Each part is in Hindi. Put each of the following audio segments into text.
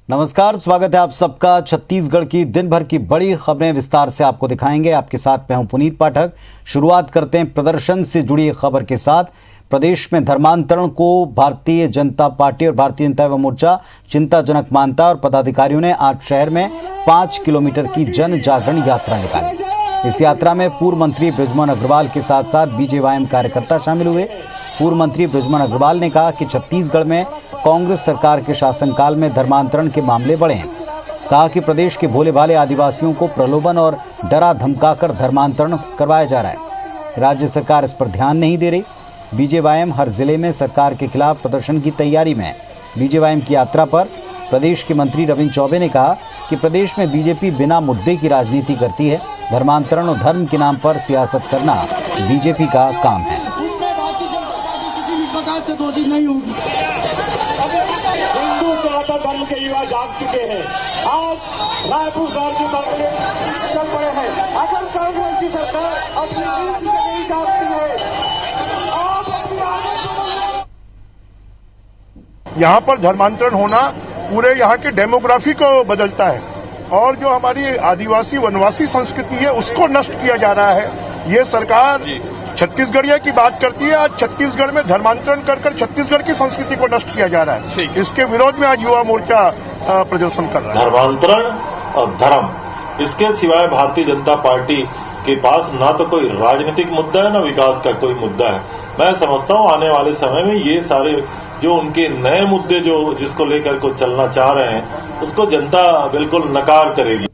नमस्कार, स्वागत है आप सबका। छत्तीसगढ़ की दिन भर की बड़ी खबरें विस्तार से आपको दिखाएंगे। आपके साथ मैं हूं पुनीत पाठक। शुरुआत करते हैं प्रदर्शन से जुड़ी एक खबर के साथ। प्रदेश में धर्मांतरण को भारतीय जनता पार्टी और भारतीय जनता युवा मोर्चा चिंताजनक मानता और पदाधिकारियों ने आज शहर में 5 किलोमीटर की जन जागरण यात्रा निकाली। इस यात्रा में पूर्व मंत्री बृजमोहन अग्रवाल के साथ साथ बीजेवाईएम कार्यकर्ता शामिल हुए। पूर्व मंत्री बृजमोहन अग्रवाल ने कहा कि छत्तीसगढ़ में कांग्रेस सरकार के शासनकाल में धर्मांतरण के मामले बढ़े हैं। कहा कि प्रदेश के भोले भाले आदिवासियों को प्रलोभन और डरा धमकाकर धर्मांतरण करवाया जा रहा है। राज्य सरकार इस पर ध्यान नहीं दे रही। बीजेवाईएम हर जिले में सरकार के खिलाफ प्रदर्शन की तैयारी में है। बीजेवाईएम की यात्रा पर प्रदेश के मंत्री रविंद्र चौबे ने कहा कि प्रदेश में बीजेपी बिना मुद्दे की राजनीति करती है। धर्मांतरण और धर्म के नाम पर सियासत करना बीजेपी का काम है। से दोषी नहीं होगी। हिंदू सनातन धर्म के युवा जाग चुके हैं। आज रायपुर शहर की सड़कें चल पड़े हैं। अगर कांग्रेस की सरकार अपनी नीति से नहीं जागती है, आप यहाँ पर धर्मांतरण होना पूरे यहाँ के डेमोग्राफी को बदलता है और जो हमारी आदिवासी वनवासी संस्कृति है उसको नष्ट किया जा रहा है। ये सरकार छत्तीसगढ़िया की बात करती है। आज छत्तीसगढ़ में धर्मांतरण कर छत्तीसगढ़ की संस्कृति को नष्ट किया जा रहा है। इसके विरोध में आज युवा मोर्चा प्रदर्शन कर रहा है। धर्मांतरण और धर्म, इसके सिवाय भारतीय जनता पार्टी के पास ना तो कोई राजनीतिक मुद्दा है, ना विकास का कोई मुद्दा है। मैं समझता हूँ आने वाले समय में ये सारे जो उनके नए मुद्दे जो जिसको लेकर को चलना चाह रहे हैं उसको जनता बिल्कुल नकार करेगी।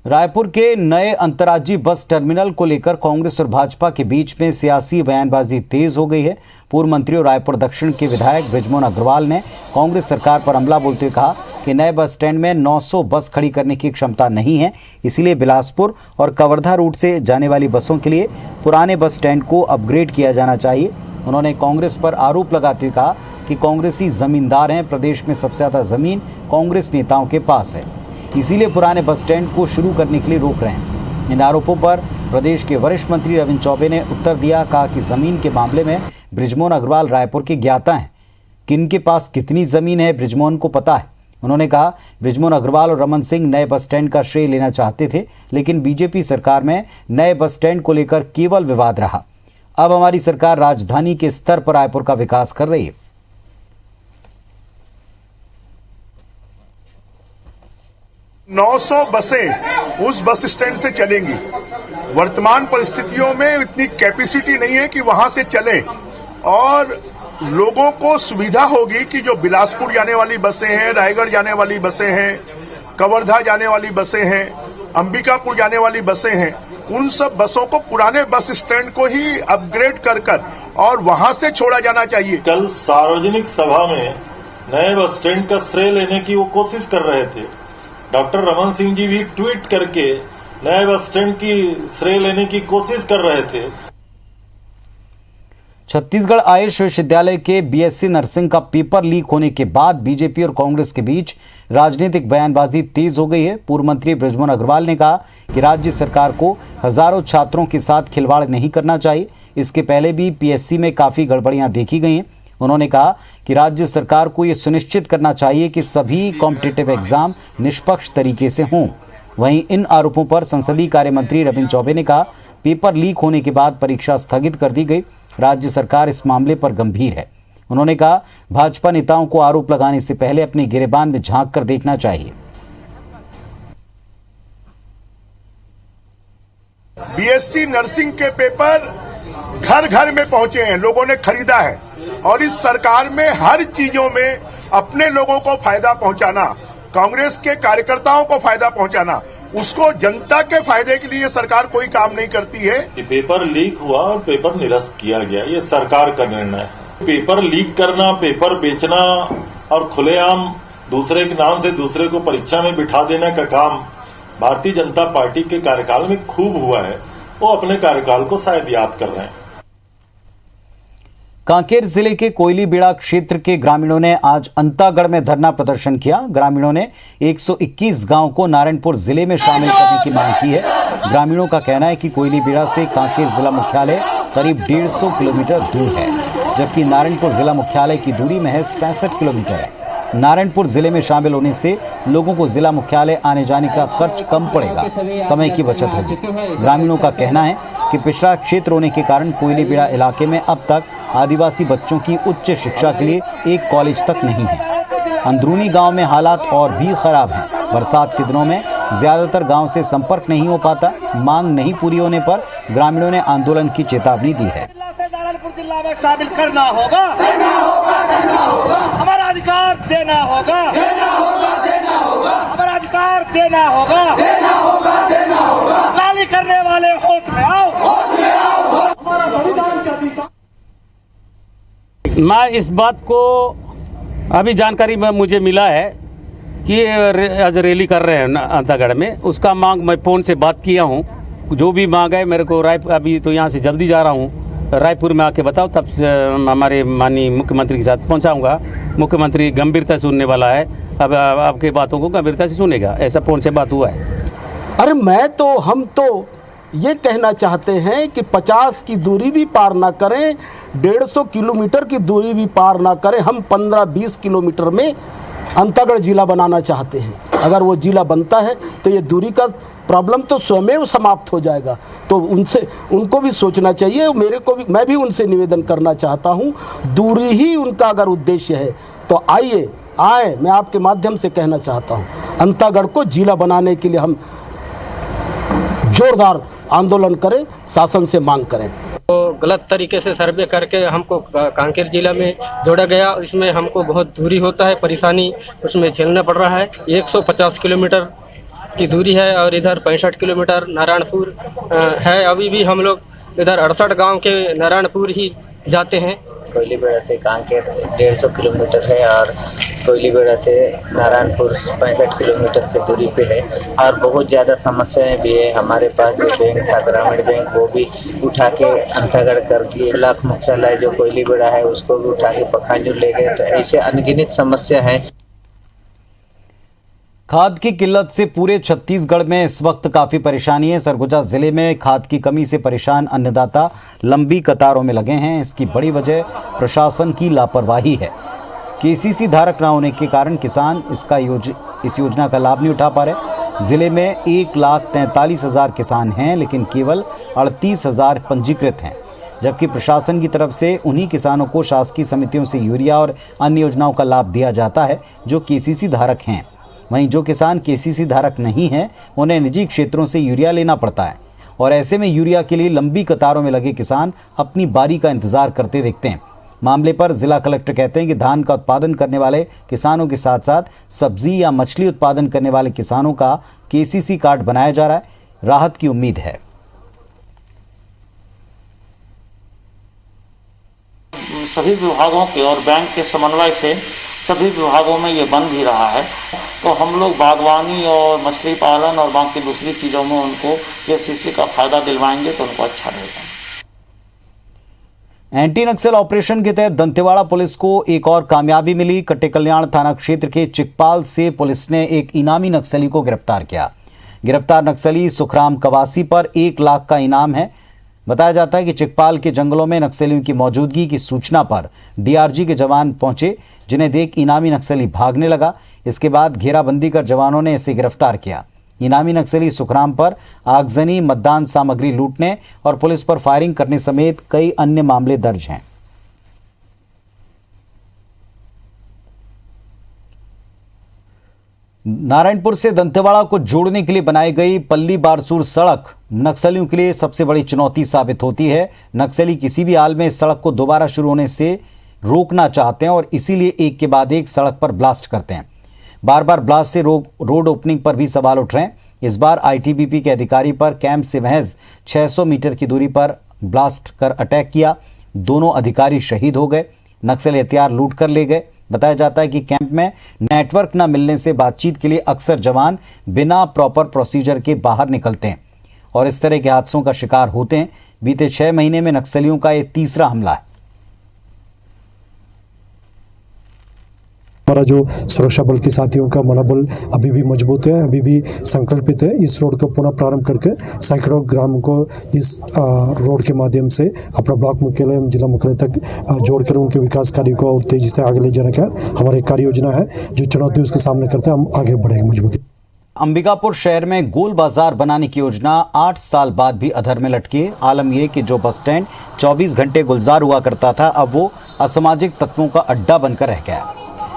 रायपुर के नए अंतर्राज्यीय बस टर्मिनल को लेकर कांग्रेस और भाजपा के बीच में सियासी बयानबाजी तेज हो गई है। पूर्व मंत्री और रायपुर दक्षिण के विधायक बृजमोहन अग्रवाल ने कांग्रेस सरकार पर हमला बोलते हुए कहा कि नए बस स्टैंड में 900 बस खड़ी करने की क्षमता नहीं है, इसलिए बिलासपुर और कवर्धा रूट से जाने वाली बसों के लिए पुराने बस स्टैंड को अपग्रेड किया जाना चाहिए। उन्होंने कांग्रेस पर आरोप लगाते हुए कहा कि कांग्रेसी जमींदार हैं, प्रदेश में सबसे ज्यादा जमीन कांग्रेस नेताओं के पास है, इसीलिए पुराने बस स्टैंड को शुरू करने के लिए रोक रहे हैं। इन आरोपों पर प्रदेश के वरिष्ठ मंत्री रविंद्र चौबे ने उत्तर दिया। कहा कि जमीन के मामले में बृजमोहन अग्रवाल रायपुर के ज्ञाता हैं। किनके पास कितनी जमीन है बृजमोहन को पता है। उन्होंने कहा बृजमोहन अग्रवाल और रमन सिंह नए बस स्टैंड का श्रेय लेना चाहते थे, लेकिन बीजेपी सरकार में नए बस स्टैंड को लेकर केवल विवाद रहा। अब हमारी सरकार राजधानी के स्तर पर रायपुर का विकास कर रही है। 900 बसें उस बस स्टैंड से चलेंगी। वर्तमान परिस्थितियों में इतनी कैपेसिटी नहीं है कि वहां से चले और लोगों को सुविधा होगी कि जो बिलासपुर जाने वाली बसें हैं, रायगढ़ जाने वाली बसें हैं, कवर्धा जाने वाली बसें हैं, अंबिकापुर जाने वाली बसें हैं, उन सब बसों को पुराने बस स्टैंड को ही अपग्रेड कर और वहां से छोड़ा जाना चाहिए। कल सार्वजनिक सभा में नए बस स्टैंड का श्रेय लेने की वो कोशिश कर रहे थे। डॉक्टर रमन सिंह जी भी ट्वीट करके नए बस स्टैंड की श्रेय लेने की कोशिश कर रहे थे। छत्तीसगढ़ आयुष विश्वविद्यालय के बीएससी नर्सिंग का पेपर लीक होने के बाद बीजेपी और कांग्रेस के बीच राजनीतिक बयानबाजी तेज हो गई है। पूर्व मंत्री बृजमोहन अग्रवाल ने कहा कि राज्य सरकार को हजारों छात्रों के साथ खिलवाड़ नहीं करना चाहिए। इसके पहले भी पीएससी में काफी गड़बड़ियां देखी गई हैं। उन्होंने कहा कि राज्य सरकार को यह सुनिश्चित करना चाहिए कि सभी कॉम्पिटिटिव एग्जाम निष्पक्ष तरीके से हों। वहीं इन आरोपों पर संसदीय कार्य मंत्री रविंद्र चौबे ने कहा पेपर लीक होने के बाद परीक्षा स्थगित कर दी गई। राज्य सरकार इस मामले पर गंभीर है। उन्होंने कहा भाजपा नेताओं को आरोप लगाने से पहले अपने गिरेबान में झांक कर देखना चाहिए। बीएससी नर्सिंग के पेपर घर घर में पहुंचे हैं, लोगों ने खरीदा है और इस सरकार में हर चीजों में अपने लोगों को फायदा पहुंचाना, कांग्रेस के कार्यकर्ताओं को फायदा पहुंचाना, उसको जनता के फायदे के लिए सरकार कोई काम नहीं करती है। पेपर लीक हुआ और पेपर निरस्त किया गया, ये सरकार का निर्णय है। पेपर लीक करना, पेपर बेचना और खुलेआम दूसरे के नाम से दूसरे को परीक्षा में बिठा देने का काम भारतीय जनता पार्टी के कार्यकाल में खूब हुआ है। वो अपने कार्यकाल को शायद याद कर रहे हैं। कांकेर जिले के कोयलीबेड़ा क्षेत्र के ग्रामीणों ने आज अंतागढ़ में धरना प्रदर्शन किया। ग्रामीणों ने 121 गांव को नारायणपुर जिले में शामिल करने की मांग की है। ग्रामीणों का कहना है कि कोयलीबेड़ा से कांकेर जिला मुख्यालय करीब 150 किलोमीटर दूर है, जबकि नारायणपुर जिला मुख्यालय की दूरी महज 65 किलोमीटर है। नारायणपुर जिले में शामिल होने से लोगों को जिला मुख्यालय आने जाने का खर्च कम पड़ेगा, समय की बचत होगी। ग्रामीणों का कहना है कि पिछड़ा क्षेत्र होने के कारण कोयलीबेड़ा इलाके में अब तक आदिवासी बच्चों की उच्च शिक्षा के लिए एक कॉलेज तक नहीं है। अंदरूनी गांव में हालात और भी खराब हैं। बरसात के दिनों में ज्यादातर गांव से संपर्क नहीं हो पाता। मांग नहीं पूरी होने पर ग्रामीणों ने आंदोलन की चेतावनी दी है। नारायणपुर जिला में शामिल करना होगा, हमारा अधिकार देना होगा, हमारा अधिकार देना होगा, गाली करने वाले होश में आओ। हमारा संविधान का अधिकार। मैं इस बात को अभी जानकारी में मुझे मिला है कि आज रैली कर रहे हैं अंतागढ़ में। उसका मांग मैं फ़ोन से बात किया हूँ। जो भी मांग है मेरे को रायपुर, अभी तो यहाँ से जल्दी जा रहा हूँ, रायपुर में आके बताओ, तब हमारे माननीय मुख्यमंत्री के साथ पहुँचाऊँगा। मुख्यमंत्री गंभीरता से सुनने वाला है। अब आपके बातों को गंभीरता से सुनेगा, ऐसा फ़ोन से बात हुआ है। अरे हम तो ये कहना चाहते हैं कि 50 की दूरी भी पार ना करें, 150 किलोमीटर की दूरी भी पार ना करें। हम 15-20 किलोमीटर में अंतागढ़ जिला बनाना चाहते हैं। अगर वो जिला बनता है तो ये दूरी का प्रॉब्लम तो स्वयं समाप्त हो जाएगा। तो उनको भी सोचना चाहिए। मैं भी उनसे निवेदन करना चाहता हूँ, दूरी ही उनका अगर उद्देश्य है तो आए मैं आपके माध्यम से कहना चाहता हूँ, अंतागढ़ को जिला बनाने के लिए हम जोरदार आंदोलन करें, शासन से मांग करें। तो गलत तरीके से सर्वे करके हमको कांकेर जिला में जोड़ा गया। इसमें हमको बहुत दूरी होता है, परेशानी उसमें झेलना पड़ रहा है। 150 किलोमीटर की दूरी है और इधर 65 किलोमीटर नारायणपुर है। अभी भी हम लोग इधर 68 गांव के नारायणपुर ही जाते हैं। कोयलीबेड़ा से कांकेर 150 किलोमीटर है और कोयलीबेड़ा से नारायणपुर 65 किलोमीटर की दूरी पे है और बहुत ज़्यादा समस्याएं भी है। हमारे पास जो बैंक था ग्रामीण बैंक, वो भी उठा के अंतागढ़ कर दिए। ब्लॉक मुख्यालय जो कोयलीबेड़ा है उसको भी उठा के पखांजूर ले गए। तो ऐसे अनगिनत समस्या है। खाद की किल्लत से पूरे छत्तीसगढ़ में इस वक्त काफ़ी परेशानी है। सरगुजा जिले में खाद की कमी से परेशान अन्नदाता लंबी कतारों में लगे हैं। इसकी बड़ी वजह प्रशासन की लापरवाही है। केसीसी धारक न होने के कारण किसान इस योजना का लाभ नहीं उठा पा रहे। जिले में 1,43,000 किसान हैं, लेकिन केवल 38,000 पंजीकृत हैं, जबकि प्रशासन की तरफ से उन्हीं किसानों को शासकीय समितियों से यूरिया और अन्य योजनाओं का लाभ दिया जाता है जो केसीसी धारक हैं। वहीं जो किसान केसीसी धारक नहीं हैं, उन्हें निजी क्षेत्रों से यूरिया लेना पड़ता है और ऐसे में यूरिया के लिए लंबी कतारों में लगे किसान अपनी बारी का इंतजार करते दिखते हैं। मामले पर जिला कलेक्टर कहते हैं कि धान का उत्पादन करने वाले किसानों के साथ साथ सब्जी या मछली उत्पादन करने वाले किसानों का केसीसी कार्ड बनाया जा रहा है। राहत की उम्मीद है। सभी विभागों के और बैंक के समन्वय से सभी विभागों में ये बन भी रहा है। तो हम लोग बागवानी और मछली पालन और बाकी दूसरी चीज़ों में उनको केसीसी का फायदा दिलवाएंगे तो उनको अच्छा रहेगा। एंटी नक्सल ऑपरेशन के तहत दंतेवाड़ा पुलिस को एक और कामयाबी मिली। कटेकल्याण थाना क्षेत्र के चिकपाल से पुलिस ने एक इनामी नक्सली को गिरफ्तार किया। गिरफ्तार नक्सली सुखराम कवासी पर 1 लाख का इनाम है। बताया जाता है कि चिकपाल के जंगलों में नक्सलियों की मौजूदगी की सूचना पर डीआरजी के जवान पहुंचे, जिन्हें देख इनामी नक्सली भागने लगा। इसके बाद घेराबंदी कर जवानों ने इसे गिरफ्तार किया। इनामी नक्सली सुखराम पर आगजनी, मतदान सामग्री लूटने और पुलिस पर फायरिंग करने समेत कई अन्य मामले दर्ज हैं। नारायणपुर से दंतेवाड़ा को जोड़ने के लिए बनाई गई पल्ली बारसूर सड़क नक्सलियों के लिए सबसे बड़ी चुनौती साबित होती है। नक्सली किसी भी हाल में इस सड़क को दोबारा शुरू होने से रोकना चाहते हैं और इसीलिए एक के बाद एक सड़क पर ब्लास्ट करते हैं। बार बार ब्लास्ट से रोड ओपनिंग पर भी सवाल उठ रहे हैं। इस बार आईटीबीपी के अधिकारी पर कैंप से महज 600 मीटर की दूरी पर ब्लास्ट कर अटैक किया। दोनों अधिकारी शहीद हो गए। नक्सली हथियार लूट कर ले गए। बताया जाता है कि कैंप में नेटवर्क न मिलने से बातचीत के लिए अक्सर जवान बिना प्रॉपर प्रोसीजर के बाहर निकलते हैं और इस तरह के हादसों का शिकार होते हैं। बीते 6 महीने में नक्सलियों का ये तीसरा हमला है। हमारा जो सुरक्षा बल के साथियों का मनोबल अभी भी मजबूत है, अभी भी संकल्पित है इस रोड को पुनः प्रारंभ करके सैकड़ों ग्रामों को इस रोड के माध्यम से अपना ब्लॉक मुख्यालय जिला मुख्यालय तक जोड़कर उनके विकास कार्य को तेजी से आगे ले जाने का हमारी कार्य योजना है। जो चुनौती उसके सामने करते हैं हम आगे बढ़ेंगे मजबूती। अंबिकापुर शहर में गोल बाजार बनाने की योजना 8 साल बाद भी अधर में लटकी है। आलम यह कि जो बस स्टैंड 24 घंटे गुलजार हुआ करता था, अब वो असामाजिक तत्वों का अड्डा बनकर रह गया।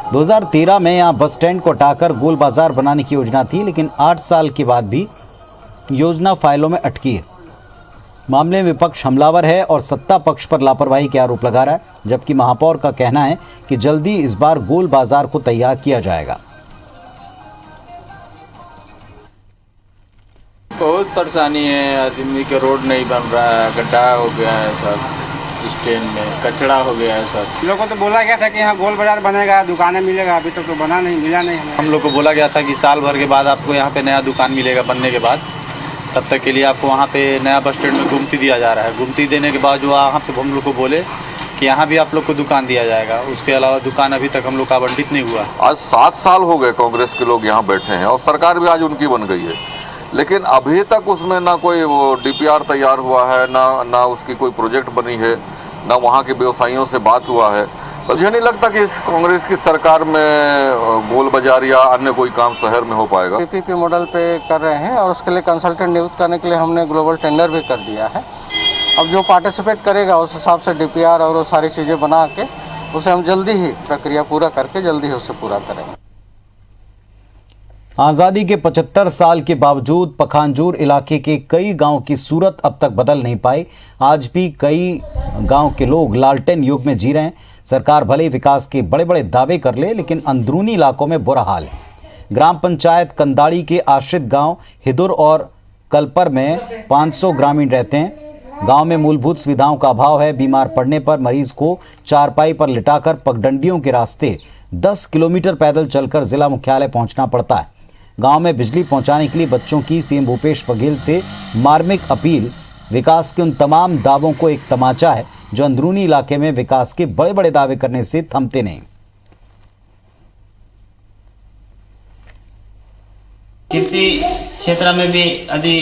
2013 में यहाँ बस स्टैंड को हटाकर गोल बाजार बनाने की योजना थी, लेकिन 8 साल के बाद भी योजना फाइलों में अटकी है। मामले में विपक्ष हमलावर है और सत्ता पक्ष पर लापरवाही के आरोप लगा रहा है, जबकि महापौर का कहना है कि जल्दी इस बार गोल बाजार को तैयार किया जाएगा। बहुत परेशानी है, आदमी के रोड नहीं बन रहा है, गड्ढा हो गया है, सब स्टैंड में कचरा हो गया है। सब लोगों को तो बोला गया था कि यहाँ गोल बाजार बनेगा, दुकानें मिलेगा, अभी तक तो बना नहीं, मिला नहीं हमें। हम लोग को बोला गया था कि साल भर के बाद आपको यहाँ पे नया दुकान मिलेगा बनने के बाद, तब तक के लिए आपको वहाँ पे नया बस स्टैंड में गुमती दिया जा रहा है। गुमती देने के बाद जो वहाँ पे हम लोग को बोले कि यहाँ भी आप लोग को दुकान दिया जाएगा, उसके अलावा दुकान अभी तक हम लोग का आवंटित नहीं हुआ। आज 7 साल हो गए कांग्रेस के लोग यहाँ बैठे हैं और सरकार भी आज उनकी बन गई है, लेकिन अभी तक उसमें ना कोई वो DPR तैयार हुआ है, ना उसकी कोई प्रोजेक्ट बनी है, ना वहाँ के व्यवसायियों से बात हुआ है। मुझे नहीं लगता कि इस कांग्रेस की सरकार में गोल बाजार या अन्य कोई काम शहर में हो पाएगा। PPP मॉडल पे कर रहे हैं और उसके लिए कंसल्टेंट नियुक्त करने के लिए हमने ग्लोबल टेंडर भी कर दिया है। अब जो पार्टिसिपेट करेगा उस हिसाब से DPR और वो सारी चीज़ें बना के उसे हम जल्दी ही प्रक्रिया पूरा करके जल्दी ही उसे पूरा करेंगे। आज़ादी के 75 साल के बावजूद पखानजूर इलाके के कई गांव की सूरत अब तक बदल नहीं पाई। आज भी कई गांव के लोग लालटेन युग में जी रहे हैं। सरकार भले विकास के बड़े बड़े दावे कर ले, लेकिन अंदरूनी इलाकों में बुरा हाल है। ग्राम पंचायत कंदाड़ी के आश्रित गांव हिदुर और कलपर में 500 ग्रामीण रहते हैं। गांव में मूलभूत सुविधाओं का अभाव है। बीमार पड़ने पर मरीज को चारपाई पर लिटाकर पगडंडियों के रास्ते 10 किलोमीटर पैदल चलकर जिला मुख्यालय पहुंचना पड़ता है। गांव में बिजली पहुंचाने के लिए बच्चों की सीएम भूपेश बघेल से मार्मिक अपील। विकास के उन तमाम दावों को एक तमाचा है जो अंदरूनी इलाके में विकास के बड़े बड़े दावे करने से थमते नहीं। कृषि क्षेत्र में भी यदि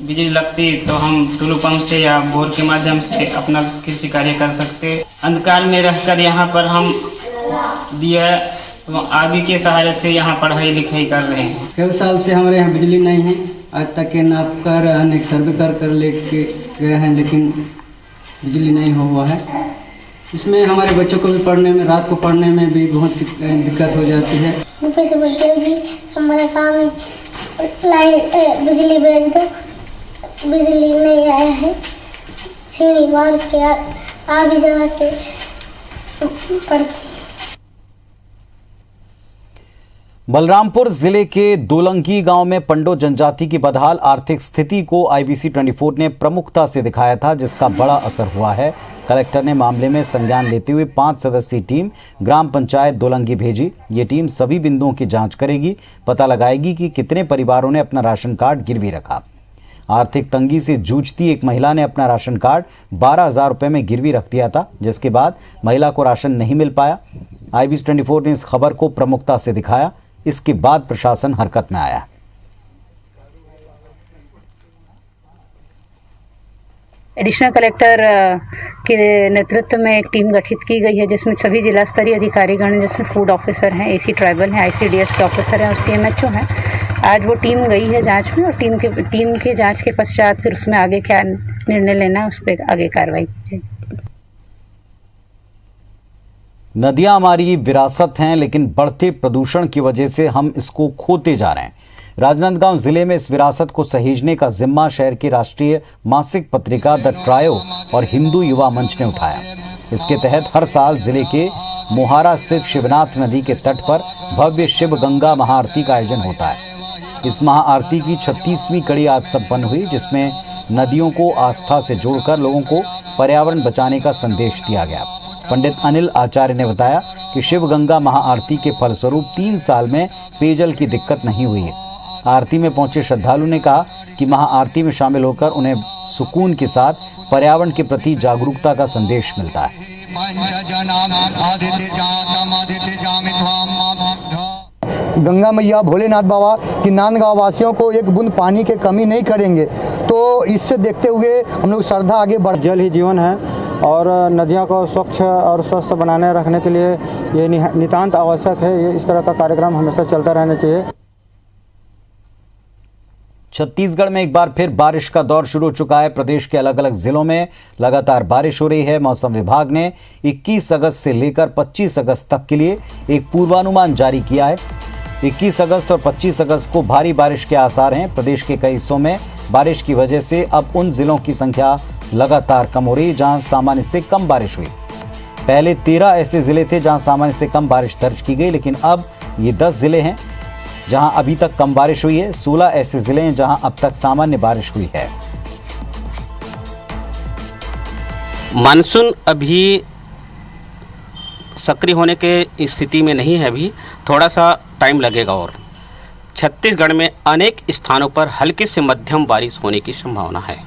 बिजली लगती तो हम टुलू पंप से या बोर के माध्यम से अपना कृषि कार्य कर सकते। अंधकार में रहकर यहाँ पर हम दिया आगे के सहारे से यहाँ पढ़ाई लिखाई कर रहे हैं। कई साल से हमारे यहाँ बिजली नहीं है, आज तक के नाप कर अनेक सर्वे कर लेके गए हैं, लेकिन बिजली नहीं हुआ है। इसमें हमारे बच्चों को भी पढ़ने में, रात को पढ़ने में भी बहुत दिक्कत हो जाती है। भूपेश बघेल जी, हमारा काम है लाइट बिजली भेज दो, बिजली नहीं आया है। सीढ़ी मार के आगे जा के पढ़ते। बलरामपुर जिले के दोलंगी गांव में पंडो जनजाति की बदहाल आर्थिक स्थिति को IBC 24 ने प्रमुखता से दिखाया था, जिसका बड़ा असर हुआ है। कलेक्टर ने मामले में संज्ञान लेते हुए 5 सदस्यीय टीम ग्राम पंचायत दोलंगी भेजी। ये टीम सभी बिंदुओं की जांच करेगी, पता लगाएगी कि कितने परिवारों ने अपना राशन कार्ड गिरवी रखा। आर्थिक तंगी से जूझती एक महिला ने अपना राशन कार्ड 12,000 रुपये में गिरवी रख दिया था, जिसके बाद महिला को राशन नहीं मिल पाया। IBC 24 ने इस खबर को प्रमुखता से दिखाया। इसके बाद प्रशासन हरकत में आया। एडिशनल कलेक्टर के नेतृत्व में एक टीम गठित की गई है, जिसमें सभी जिला स्तरीय अधिकारीगण, जिसमें फूड ऑफिसर हैं, AC ट्राइबल हैं, ICDS के ऑफिसर हैं और CMHO हैं। आज वो टीम गई है जांच में और टीम के जांच के पश्चात फिर उसमें आगे क्या निर्णय लेना है, उस पर आगे कार्रवाई की जाएगी। नदियां हमारी विरासत हैं, लेकिन बढ़ते प्रदूषण की वजह से हम इसको खोते जा रहे हैं। राजनांदगांव जिले में इस विरासत को सहेजने का जिम्मा शहर की राष्ट्रीय मासिक पत्रिका द ट्रायो और हिंदू युवा मंच ने उठाया। इसके तहत हर साल जिले के मोहारा स्थित शिवनाथ नदी के तट पर भव्य शिव गंगा महाआरती का आयोजन होता है। इस महाआरती की 36वीं कड़ी आज संपन्न हुई, जिसमें नदियों को आस्था से जोड़कर लोगों को पर्यावरण बचाने का संदेश दिया गया। पंडित अनिल आचार्य ने बताया कि शिव गंगा महाआरती के फलस्वरूप 3 साल में पेयजल की दिक्कत नहीं हुई है। आरती में पहुंचे श्रद्धालु ने कहा कि महाआरती में शामिल होकर उन्हें सुकून के साथ पर्यावरण के प्रति जागरूकता का संदेश मिलता है। गंगा मैया भोलेनाथ बाबा कि नांदगांव वासियों को एक बूंद पानी की कमी नहीं करेंगे। तो इससे देखते हुए हम लोग श्रद्धा आगे बढ़। जल ही जीवन है और नदियों को स्वच्छ और स्वस्थ बनाने रखने के लिए ये नितांत आवश्यक है। ये इस तरह का कार्यक्रम हमेशा चलता रहना चाहिए। छत्तीसगढ़ में एक बार फिर बारिश का दौर शुरू हो चुका है। प्रदेश के अलग अलग जिलों में लगातार बारिश हो रही है। मौसम विभाग ने 21 अगस्त से लेकर 25 अगस्त तक के लिए एक पूर्वानुमान जारी किया है। 21 अगस्त और 25 अगस्त को भारी बारिश के आसार हैं। प्रदेश के कई हिस्सों में बारिश की वजह से अब उन जिलों की संख्या लगातार कम हो रही है जहां सामान्य से कम बारिश हुई। पहले 13 ऐसे जिले थे जहां सामान्य से कम बारिश दर्ज की गई, लेकिन अब ये 10 जिले हैं जहां अभी तक कम बारिश हुई है। 16 ऐसे जिले हैं जहां अब तक सामान्य बारिश हुई है। मानसून अभी सक्रिय होने के स्थिति में नहीं है, अभी थोड़ा सा टाइम लगेगा और छत्तीसगढ़ में अनेक स्थानों पर हल्की से मध्यम बारिश होने की संभावना है।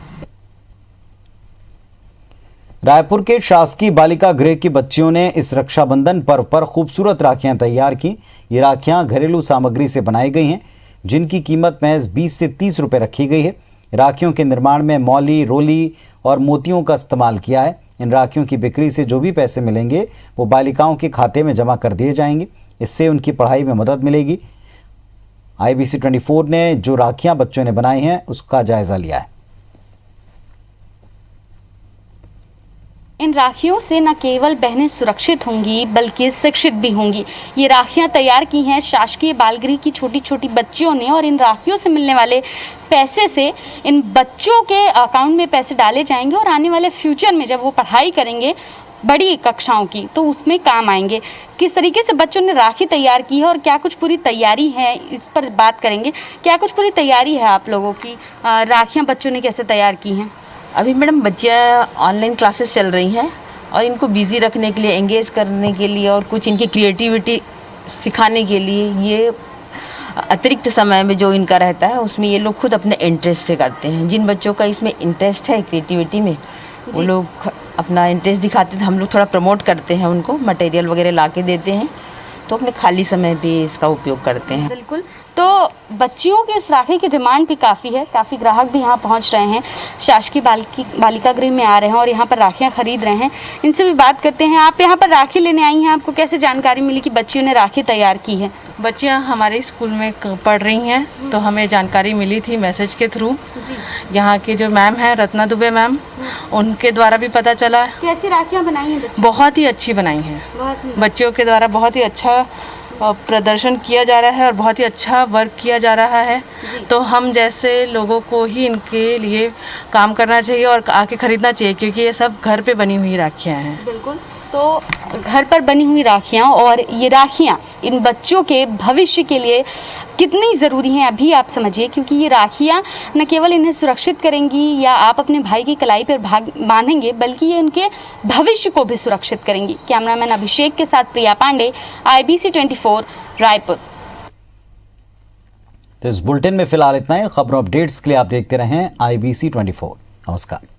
रायपुर के शासकीय बालिका गृह की बच्चियों ने इस रक्षाबंधन पर्व पर खूबसूरत राखियां तैयार की। ये राखियां घरेलू सामग्री से बनाई गई हैं, जिनकी कीमत महज 20 से 30 रुपए रखी गई है। राखियों के निर्माण में मौली, रोली और मोतियों का इस्तेमाल किया है। इन राखियों की बिक्री से जो भी पैसे मिलेंगे वो बालिकाओं के खाते में जमा कर दिए जाएंगे। इससे उनकी पढ़ाई में मदद मिलेगी। IBC 24 ने जो राखियां बच्चों ने बनाई हैं उसका जायजा लिया है। इन राखियों से न केवल बहनें सुरक्षित होंगी बल्कि शिक्षित भी होंगी। ये राखियां तैयार की हैं शासकीय बाल गृह की छोटी छोटी बच्चियों ने और इन राखियों से मिलने वाले पैसे से इन बच्चों के अकाउंट में पैसे डाले जाएंगे और आने वाले फ्यूचर में जब वो पढ़ाई करेंगे बड़ी कक्षाओं की तो उसमें काम आएंगे। किस तरीके से बच्चों ने राखी तैयार की है और क्या कुछ पूरी तैयारी है, इस पर बात करेंगे। क्या कुछ पूरी तैयारी है आप लोगों की? राखियाँ बच्चों ने कैसे तैयार की हैं? अभी मैडम बच्चियाँ ऑनलाइन क्लासेस चल रही हैं और इनको बिज़ी रखने के लिए, एंगेज करने के लिए और कुछ इनकी क्रिएटिविटी सिखाने के लिए ये अतिरिक्त समय में जो इनका रहता है उसमें ये लोग खुद अपने इंटरेस्ट से करते हैं। जिन बच्चों का इसमें इंटरेस्ट है क्रिएटिविटी में वो लोग अपना इंटरेस्ट दिखाते हैं। हम लोग थोड़ा प्रमोट करते हैं, उनको मटेरियल वगैरह ला के देते हैं तो अपने खाली समय पे इसका उपयोग करते हैं। बिल्कुल। तो बच्चियों के इस राखी की डिमांड भी काफ़ी है, काफ़ी ग्राहक भी यहाँ पहुँच रहे हैं, शासकीय बालिका गृह में आ रहे हैं और यहाँ पर राखियाँ खरीद रहे हैं। इनसे भी बात करते हैं। आप यहाँ पर राखी लेने आई हैं, आपको कैसे जानकारी मिली कि बच्चियों ने राखी तैयार की है? बच्चियाँ हमारे स्कूल में पढ़ रही हैं तो हमें जानकारी मिली थी मैसेज के थ्रू। यहाँ के जो मैम हैं रत्ना दुबे मैम, उनके द्वारा भी पता चला। कैसी राखियाँ बनाई हैं बच्चियों? बहुत ही अच्छी बनाई हैं, बच्चियों के द्वारा बहुत ही अच्छा प्रदर्शन किया जा रहा है और बहुत ही अच्छा वर्क किया जा रहा है। तो हम जैसे लोगों को ही इनके लिए काम करना चाहिए और आके ख़रीदना चाहिए क्योंकि ये सब घर पे बनी हुई राखियाँ हैं। बिल्कुल। तो घर पर बनी हुई राखियाँ और ये राखियाँ इन बच्चों के भविष्य के लिए कितनी ज़रूरी हैं अभी आप समझिए, क्योंकि ये राखियाँ न केवल इन्हें सुरक्षित करेंगी या आप अपने भाई की कलाई पर बांधेंगे बल्कि ये उनके भविष्य को भी सुरक्षित करेंगी। कैमरामैन अभिषेक के साथ प्रिया पांडे, IBC 24 रायपुर। तो इस बुलेटिन में फिलहाल इतना ही। खबरों अपडेट्स के लिए आप देखते रहें IBC 24। नमस्कार।